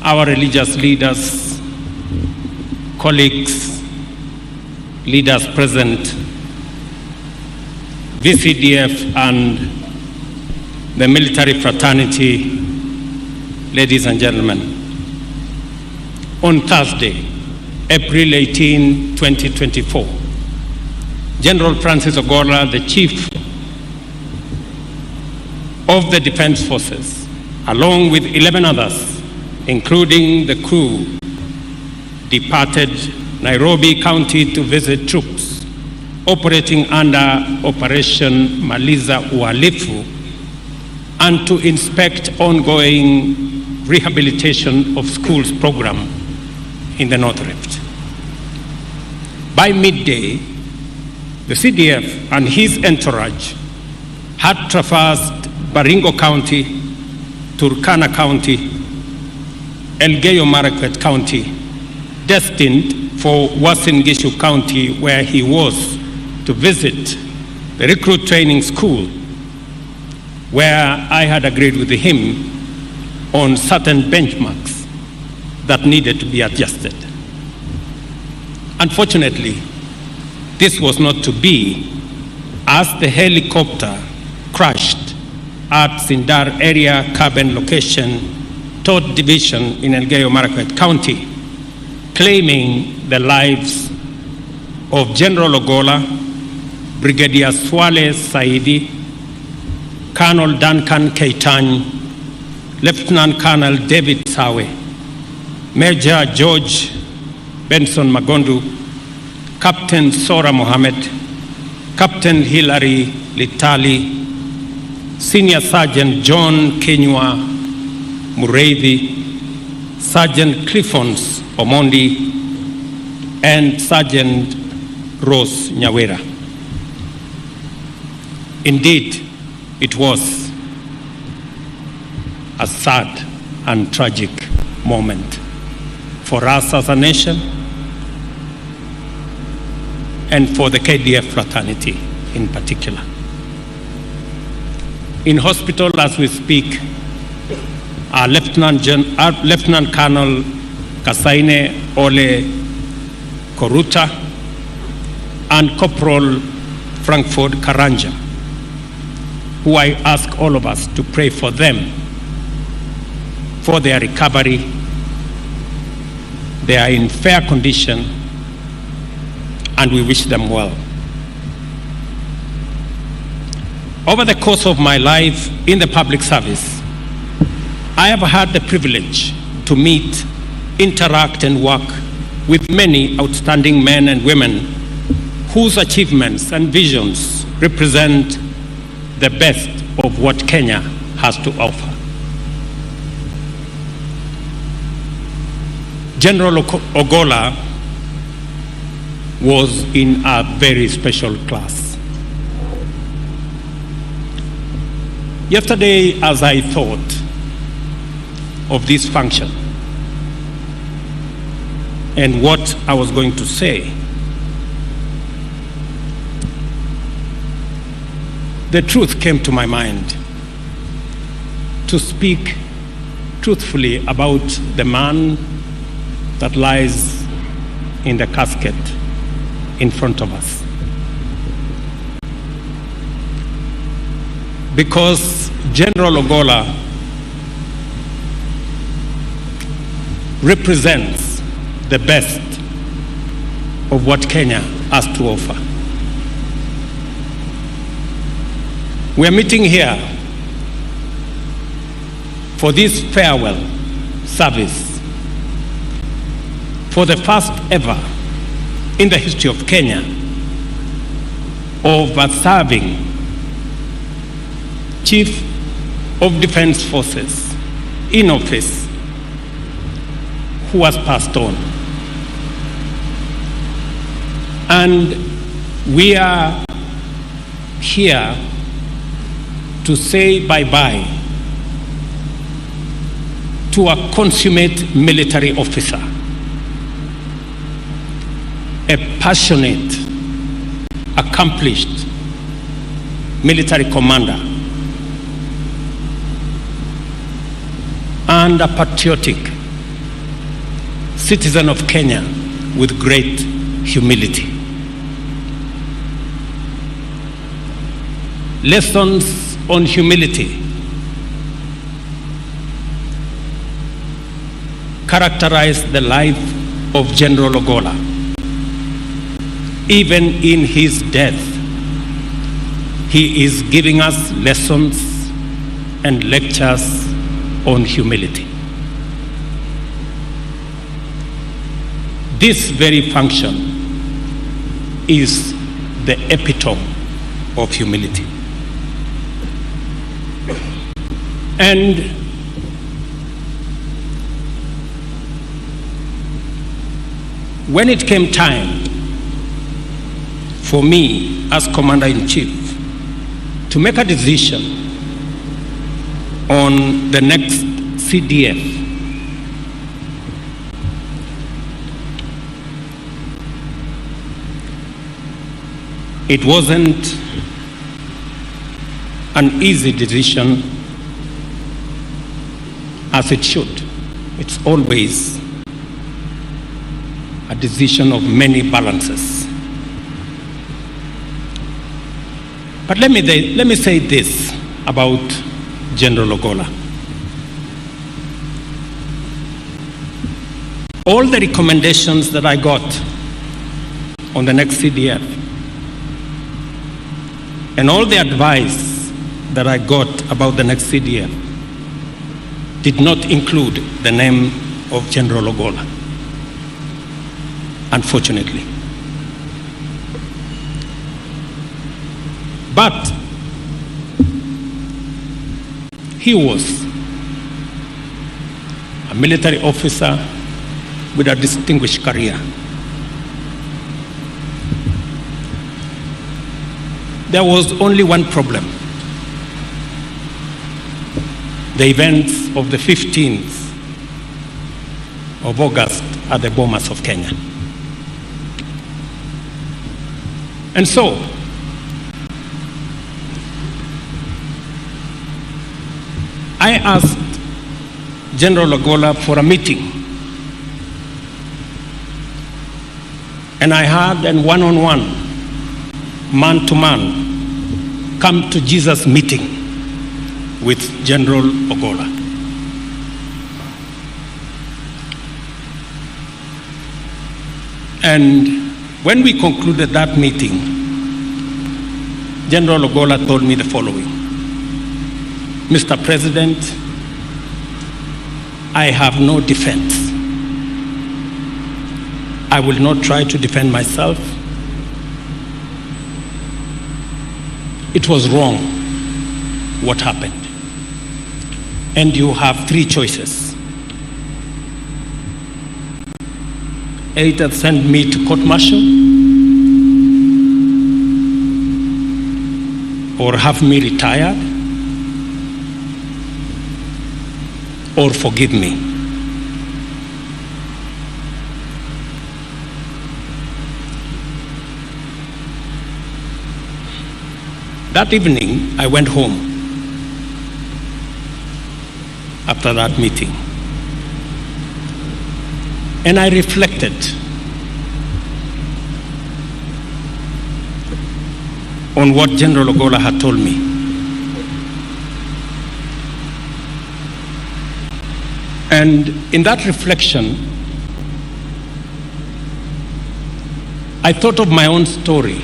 our religious leaders, colleagues, leaders present, VCDF and the military fraternity, ladies and gentlemen. On Thursday, April 18, 2024, General Francis Ogolla, the Chief of the Defense Forces, along with 11 others, including the crew, departed Nairobi County to visit troops operating under Operation Maliza Uhalifu and to inspect ongoing rehabilitation of schools program in the North Rift. By midday, the CDF and his entourage had traversed Baringo County, Turkana County, Elgeyo Marakwet County, destined for Uasin Gishu County, where he was to visit the recruit training school, where I had agreed with him on certain benchmarks that needed to be adjusted. Unfortunately, this was not to be, as the helicopter crashed at Sindar Area Carbon Location, 3rd Division in Elgeyo Marakwet County, claiming the lives of General Ogolla, Brigadier Swale Saidi, Colonel Duncan Keitany, Lieutenant Colonel David Sawe, Major George Benson Magondu, Captain Sora Mohammed, Captain Hilary Litali, Senior Sergeant John Kenywa Mureithi, Sergeant Cliffons Omondi, and Sergeant Rose Nyawera. Indeed, it was a sad and tragic moment for us as a nation and for the KDF fraternity in particular. In hospital as we speak, our Lieutenant Colonel Kasaine Ole Koruta and Corporal Frankfurt Karanja, who I ask all of us to pray for them, for their recovery. They are in fair condition, and we wish them well. Over the course of my life in the public service, I have had the privilege to meet, interact, and work with many outstanding men and women whose achievements and visions represent the best of what Kenya has to offer. General Ogolla was in a very special class. Yesterday, as I thought of this function and what I was going to say, the truth came to my mind to speak truthfully about the man that lies in the casket in front of us. Because General Ogolla represents the best of what Kenya has to offer. We are meeting here for this farewell service for the first ever in the history of Kenya of a serving Chief of Defense Forces in office who has passed on. And we are here to say bye-bye to a consummate military officer, a passionate, accomplished military commander, and a patriotic citizen of Kenya with great humility. Lessons on humility characterize the life of General Ogolla. Even in his death, he is giving us lessons and lectures on humility. This very function is the epitome of humility. And when it came time for me as Commander-in-Chief to make a decision on the next CDF, it wasn't an easy decision as it should. It's always a decision of many balances. But let me say this about General Ogolla. All the recommendations that I got on the next CDF and all the advice that I got about the next CDF did not include the name of General Ogolla, unfortunately. But he was a military officer with a distinguished career. There was only one problem: the events of the 15th of August at the Bomas of Kenya. And so, I asked General Ogolla for a meeting. And I had a one-on-one, man-to-man, come to Jesus meeting with General Ogolla. And when we concluded that meeting, General Ogolla told me the following: Mr. President, I have no defense. I will not try to defend myself. It was wrong what happened. And you have three choices: either send me to court-martial, or have me retired, or forgive me. That evening, I went home after that meeting, and I reflected on what General Ogolla had told me. And in that reflection, I thought of my own story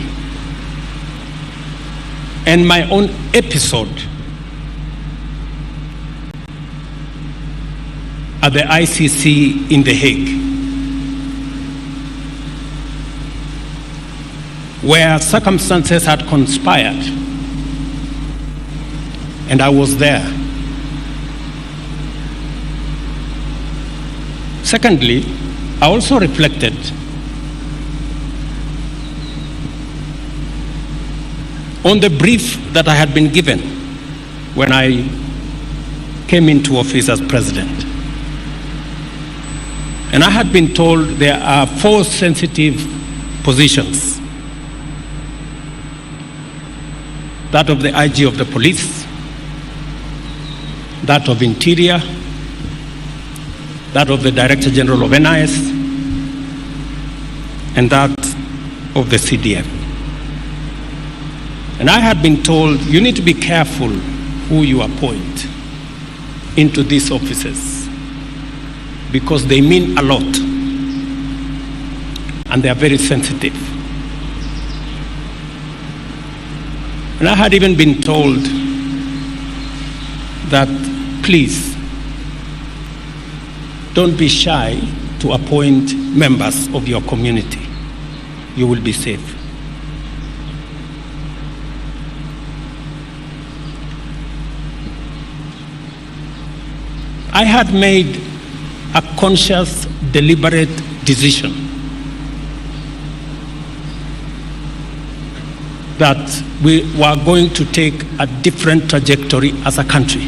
and my own episode at the ICC in The Hague, where circumstances had conspired, and I was there. Secondly, I also reflected on the brief that I had been given when I came into office as president. And I had been told there are 4 sensitive positions: that of the IG of the police, that of Interior, that of the Director General of NIS, and that of the CDF. And I had been told, you need to be careful who you appoint into these offices because they mean a lot and they are very sensitive. And I had even been told that please don't be shy to appoint members of your community. You will be safe. I had made a conscious, deliberate decision that we were going to take a different trajectory as a country,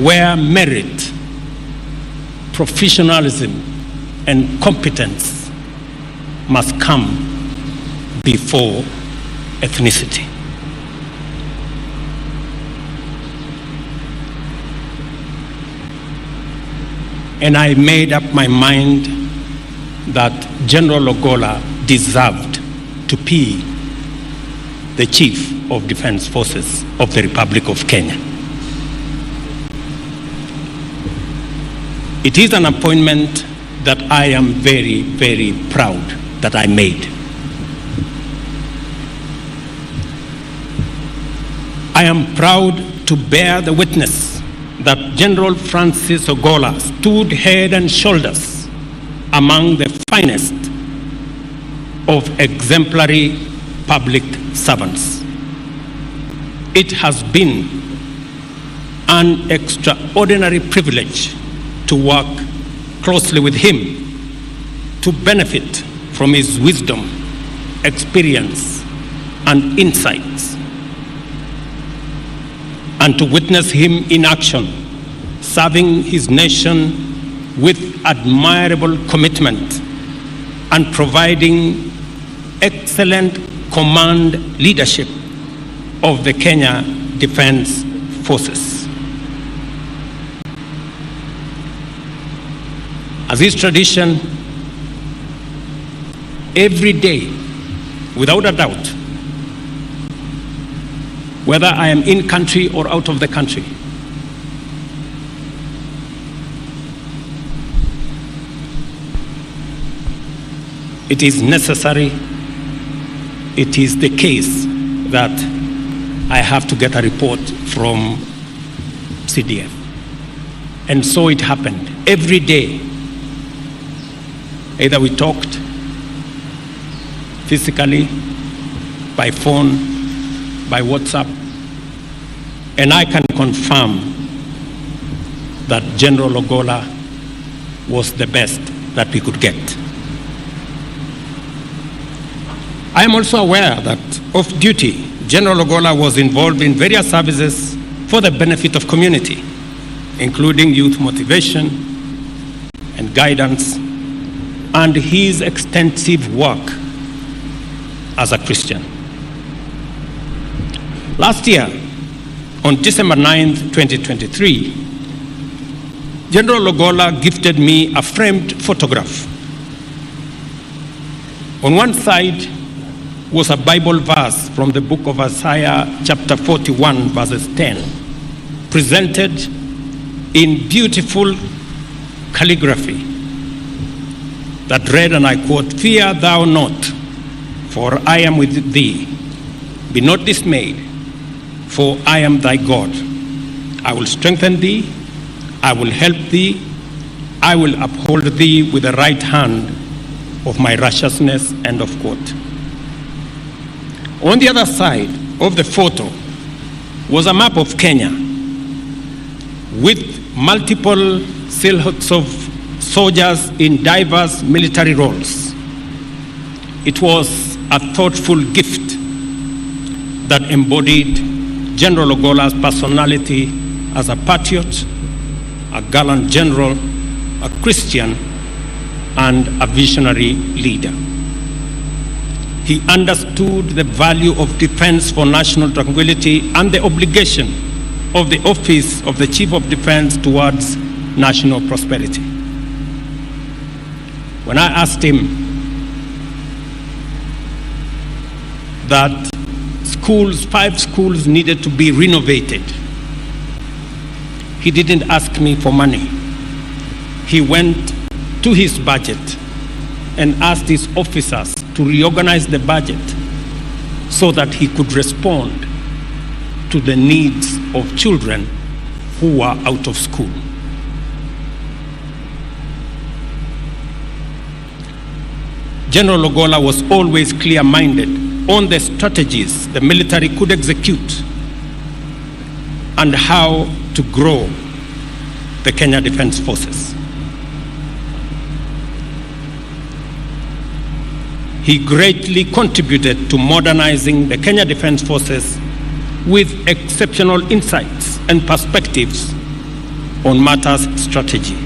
where merit, professionalism, and competence must come before ethnicity. And I made up my mind that General Ogolla deserved to be the Chief of Defense Forces of the Republic of Kenya. It is an appointment that I am very, very proud that I made. I am proud to bear the witness that General Francis Ogolla stood head and shoulders among the finest of exemplary public servants. It has been an extraordinary privilege to work closely with him to benefit from his wisdom, experience, and insights, and to witness him in action, serving his nation with admirable commitment and providing excellent command leadership of the Kenya Defense Forces. As is tradition, every day, without a doubt, whether I am in country or out of the country, it is necessary, it is the case that I have to get a report from CDF. And so it happened. Every day, either we talked physically, by phone, by WhatsApp, and I can confirm that General Ogolla was the best that we could get. I am also aware that off duty, General Ogolla was involved in various services for the benefit of community, including youth motivation and guidance, and his extensive work as a Christian. Last year, on December 9th, 2023, General Ogolla gifted me a framed photograph. On one side was a Bible verse from the book of Isaiah, chapter 41, verses 10, presented in beautiful calligraphy that read, and I quote, "Fear thou not, for I am with thee. Be not dismayed, for I am thy God. I will strengthen thee, I will help thee, I will uphold thee with the right hand of my righteousness," end of quote. On the other side of the photo was a map of Kenya with multiple silhouettes of soldiers in diverse military roles. It was a thoughtful gift that embodied General Ogolla's personality as a patriot, a gallant general, a Christian, and a visionary leader. He understood the value of defense for national tranquility and the obligation of the office of the Chief of Defense towards national prosperity. when I asked him that schools, 5 schools needed to be renovated, he didn't ask me for money. He went to his budget and asked his officers to reorganize the budget so that he could respond to the needs of children who were out of school. General Ogolla was always clear-minded on the strategies the military could execute and how to grow the Kenya Defence Forces. He greatly contributed to modernizing the Kenya Defence Forces with exceptional insights and perspectives on matters strategy.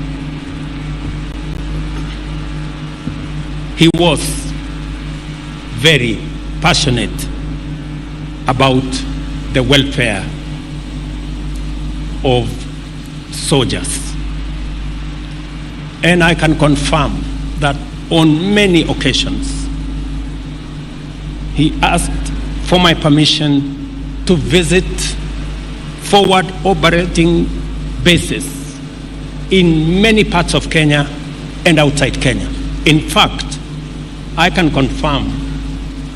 He was very passionate about the welfare of soldiers. And I can confirm that on many occasions, he asked for my permission to visit forward operating bases in many parts of Kenya and outside Kenya. In fact, I can confirm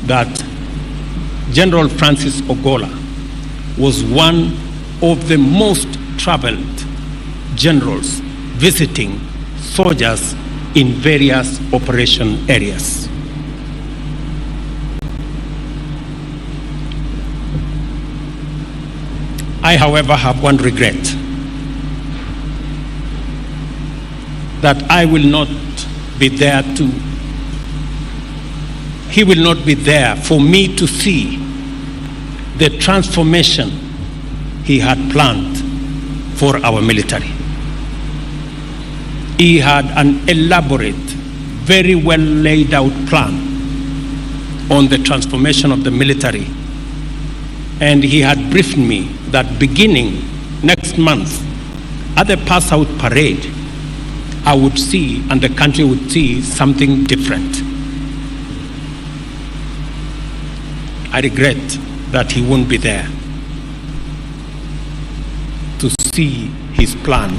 that General Francis Ogolla was one of the most traveled generals visiting soldiers in various operation areas. I, however, have one regret, that I will not be there he will not be there for me to see the transformation he had planned for our military. He had an elaborate, very well laid out plan on the transformation of the military. And he had briefed me that beginning next month, at the pass out parade, I would see, and the country would see, something different. I regret that he won't be there to see his plan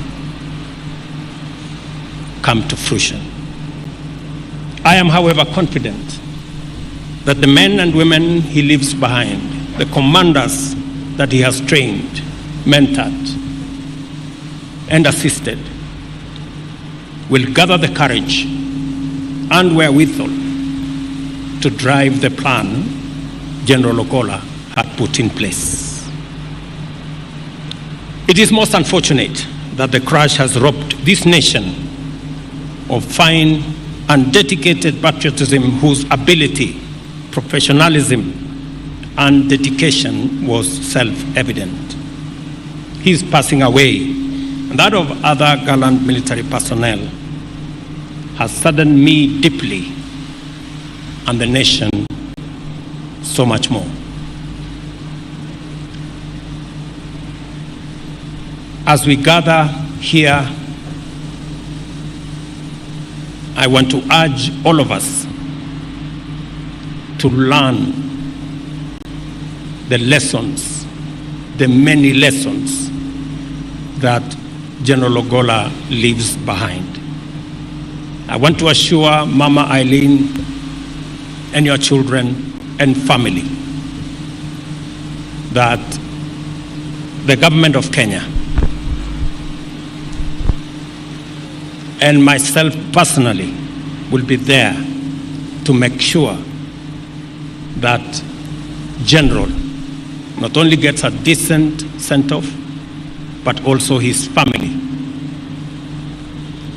come to fruition. I am, however, confident that the men and women he leaves behind, the commanders that he has trained, mentored, and assisted, will gather the courage and wherewithal to drive the plan General Ogolla had put in place. It is most unfortunate that the crash has robbed this nation of fine and dedicated patriotism whose ability, professionalism, and dedication was self-evident. His passing away, and that of other gallant military personnel, has saddened me deeply, and the nation so much more. As we gather here, I want to urge all of us to learn the lessons, the many lessons that General Ogolla leaves behind. I want to assure Mama Eileen and your children and family that the government of Kenya and myself personally will be there to make sure that General not only gets a decent send-off, but also his family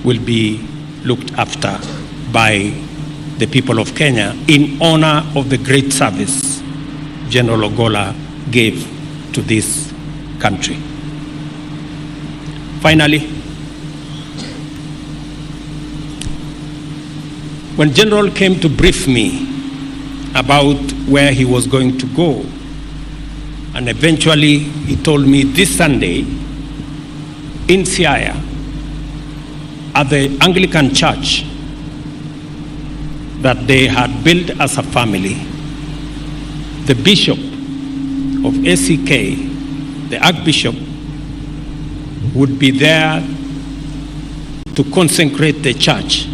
will be looked after by the people of Kenya in honor of the great service General Ogolla gave to this country. Finally, when General came to brief me about where he was going to go, and eventually he told me this Sunday in Siaya at the Anglican Church that they had built as a family. The bishop of ACK, the archbishop, would be there to consecrate the church.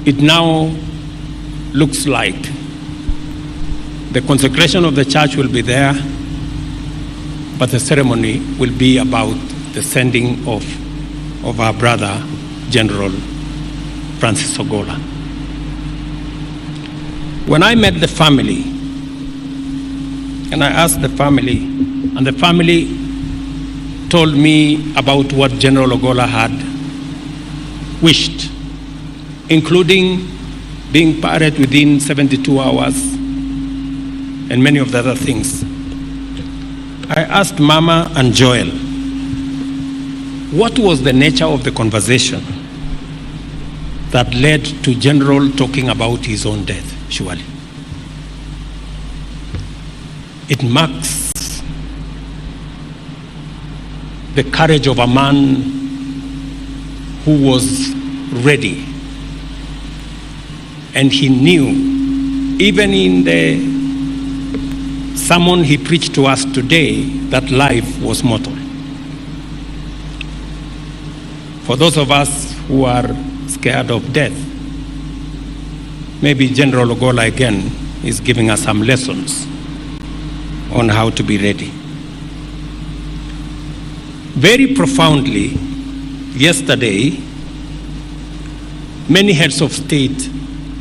It now looks like the consecration of the church will be there, but the ceremony will be about the sending of our brother, General Francis Ogolla. When I met the family, and I asked the family, and the family told me about what General Ogolla had wished, including being buried within 72 hours and many of the other things. I asked Mama and Joel, what was the nature of the conversation that led to General talking about his own death, surely? It marks the courage of a man who was ready. And he knew, even in the sermon he preached to us today, that life was mortal. For those of us who are scared of death, maybe General Ogolla again is giving us some lessons on how to be ready. Very profoundly, yesterday, many heads of state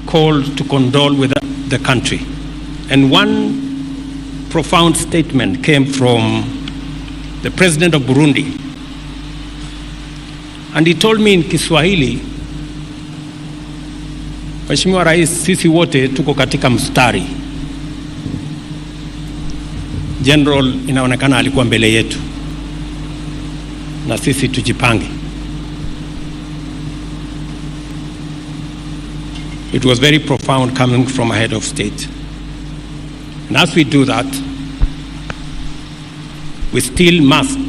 called to condole with the country. And one profound statement came from the president of Burundi. And he told me in Kiswahili, Mheshimiwa Rais, sisi wote tuko katika mstari. General inaonekana alikuwa mbele yetu, na sisi tujipange. It was very profound coming from a head of state. And as we do that, we still must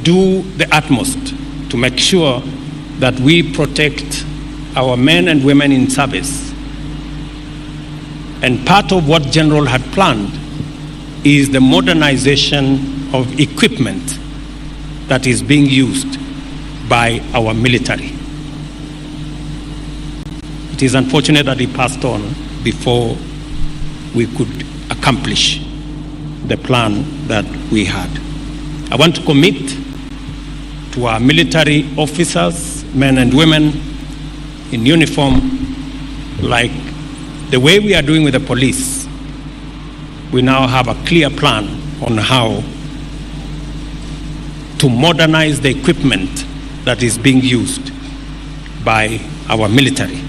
do the utmost to make sure that we protect our men and women in service. And part of what General had planned is the modernization of equipment that is being used by our military. It is unfortunate that he passed on before we could accomplish the plan that we had. I want to commit to our military officers, men and women in uniform, like the way we are doing with the police. We now have a clear plan on how to modernize the equipment that is being used by our military,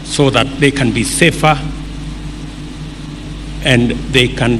so that they can be safer and they can